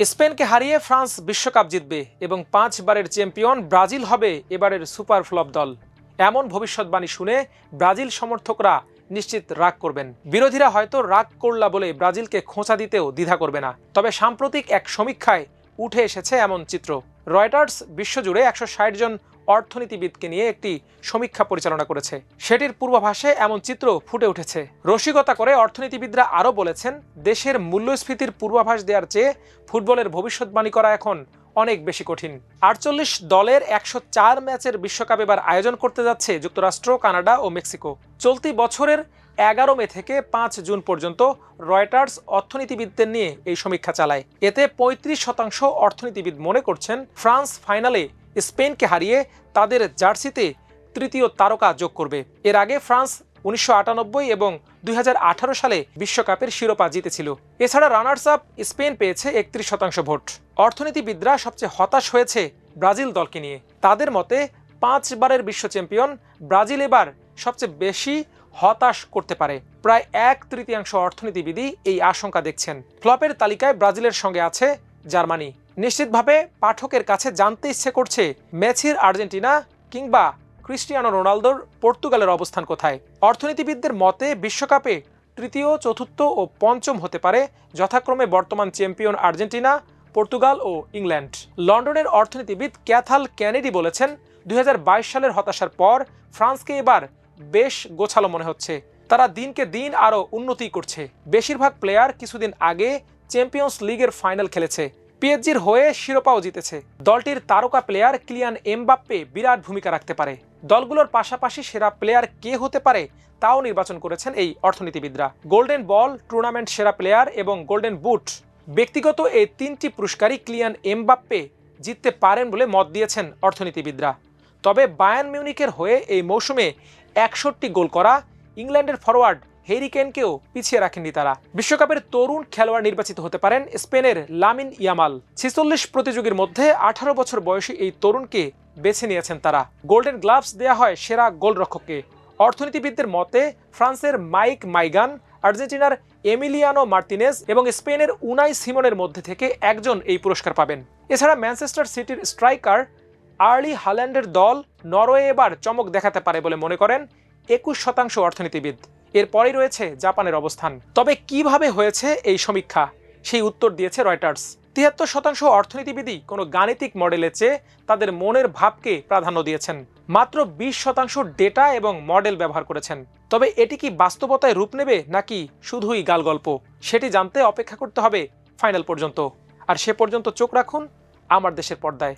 স্পেনকে হারিয়ে ফ্রান্স বিশ্বকাপ জিতবে এবং 5 বারের চ্যাম্পিয়ন ব্রাজিল হবে এবারের সুপার ফ্লপ দল। এমন ভবিষ্যৎবাণী শুনে ব্রাজিল সমর্থকরা নিশ্চিত রাগ করবেন। বিরোধীরা হয়তো রাগ করলা বলে ব্রাজিলকে খোঁচা দিতেও দ্বিধা করবে না। তবে সাম্প্রতিক এক সমীক্ষায় উঠে এসেছে এমন চিত্র। রয়টার্স বিশ্বজুড়ে 160 জন অর্থনীতিবিদকে নিয়ে একটি সমীক্ষা পরিচালনা করেছে। সেটির পূর্বাভাসে এমন চিত্র ফুটে উঠেছে। রসিকতা করে অর্থনীতিবিদরা আরও বলেছেন, দেশের মূল্যস্ফীতির পূর্বাভাস দেওয়ার চেয়ে ফুটবলের ভবিষ্যৎবাণী করা এখন অনেক বেশি কঠিন। 48 দলের 104 ম্যাচের বিশ্বকাপ এবার আয়োজন করতে যাচ্ছে যুক্তরাষ্ট্র, কানাডা ও মেক্সিকো। চলতি বছরের 11 মে থেকে 5 জুন পর্যন্ত রয়টার্স অর্থনীতিবিদদের নিয়ে এই সমীক্ষা চালায়। এতে 35% অর্থনীতিবিদ মনে করছেন ফ্রান্স ফাইনালে স্পেনকে হারিয়ে তাদের জার্সিতে তৃতীয় তারকা যোগ করবে। এর আগে ফ্রান্স 1998 এবং 2018 সালে বিশ্বকাপের শিরোপা জিতেছিল। এছাড়া রানার্স আপ স্পেন পেয়েছে 31% ভোট। অর্থনীতিবিদরা সবচেয়ে হতাশ হয়েছে ব্রাজিল দলকে নিয়ে। তাদের মতে 5 বারের বিশ্ব চ্যাম্পিয়ন ব্রাজিল এবার সবচেয়ে বেশি হতাশ করতে পারে। প্রায় 1/3 অর্থনীতিবিদই এই আশঙ্কা দেখছেন। ফ্লপের তালিকায় ব্রাজিলের সঙ্গে আছে জার্মানি। নিশ্চিতভাবে পাঠকের কাছে জানতে ইচ্ছে করছে, মেসির আর্জেন্টিনা কিংবা ক্রিস্টিয়ানো রোনালদোর পর্তুগালের অবস্থান কোথায়। অর্থনীতিবিদদের মতে বিশ্বকাপে তৃতীয়, চতুর্থ ও পঞ্চম হতে পারে যথাক্রমে বর্তমান চ্যাম্পিয়ন আর্জেন্টিনা, পর্তুগাল ও ইংল্যান্ড। লন্ডনের অর্থনীতিবিদ ক্যাথাল কেনেডি বলেছেন, 2022 সালের হতাশার পর ফ্রান্সকে এবার বেশ গোছালো মনে হচ্ছে। তারা দিনকে দিন আরও উন্নতি করছে। বেশিরভাগ প্লেয়ার কিছুদিন আগে চ্যাম্পিয়ন্স লিগের ফাইনাল খেলেছে, পিএসজির হয়ে শিরোপাও জিতেছে। দলটির তারকা প্লেয়ার কিলিয়ান এমবাপ্পে বিরাট ভূমিকা রাখতে পারে। দলগুলোর পাশাপাশি সেরা প্লেয়ার কে হতে পারে তাও নির্বাচন করেছেন এই অর্থনীতিবিদরা। গোল্ডেন বল, টুর্নামেন্ট সেরা প্লেয়ার এবং গোল্ডেন বুট, ব্যক্তিগত এই 3টি পুরস্কারই কিলিয়ান এমবাপ্পে জিততে পারেন বলে মত দিয়েছেন অর্থনীতিবিদরা। তবে বায়ার্ন মিউনিখের হয়ে এই মৌসুমে 61 গোল করা ইংল্যান্ডের ফরওয়ার্ড হ্যারি কেনকেও পিছিয়ে রাখেননি তারা। বিশ্বকাপের তরুণ খেলোয়াড় নির্বাচিত হতে পারেন স্পেনের লামিন ইয়ামাল। 46 প্রতিযোগীর মধ্যে 18 বছর বয়সী এই তরুণকে বেছে নিয়েছেন তারা। গোল্ডেন গ্লাভস দেয়া হয় সেরা গোলরক্ষককে। অর্থনীতিবিদদের মতে ফ্রান্সের মাইক মাইগান, আর্জেন্টিনার এমিলিয়ানো মার্তিনেজ এবং স্পেনের উনাই সিমনের মধ্যে থেকে একজন এই পুরস্কার পাবেন। এছাড়া ম্যানচেস্টার সিটির স্ট্রাইকার আর্লি হাল্যান্ডের দল নরওয়ে এবার চমক দেখাতে পারে বলে মনে করেন 21% অর্থনীতিবিদ। এরপরেই রয়েছে জাপানের অবস্থান। তবে কিভাবে হয়েছে এই সমীক্ষা, সেই উত্তর দিয়েছে রয়টার্স। 73% অর্থনীতিবিদই কোনো গাণিতিক মডেলের চেয়ে তাদের মনের ভাবকে প্রাধান্য দিয়েছেন। মাত্র 20% ডেটা এবং মডেল ব্যবহার করেছেন। তবে এটি কি বাস্তবতায় রূপ নেবে নাকি শুধুই গালগল্প, সেটি জানতে অপেক্ষা করতে হবে ফাইনাল পর্যন্ত। আর সে পর্যন্ত চোখ রাখুন আমার দেশের পর্দায়।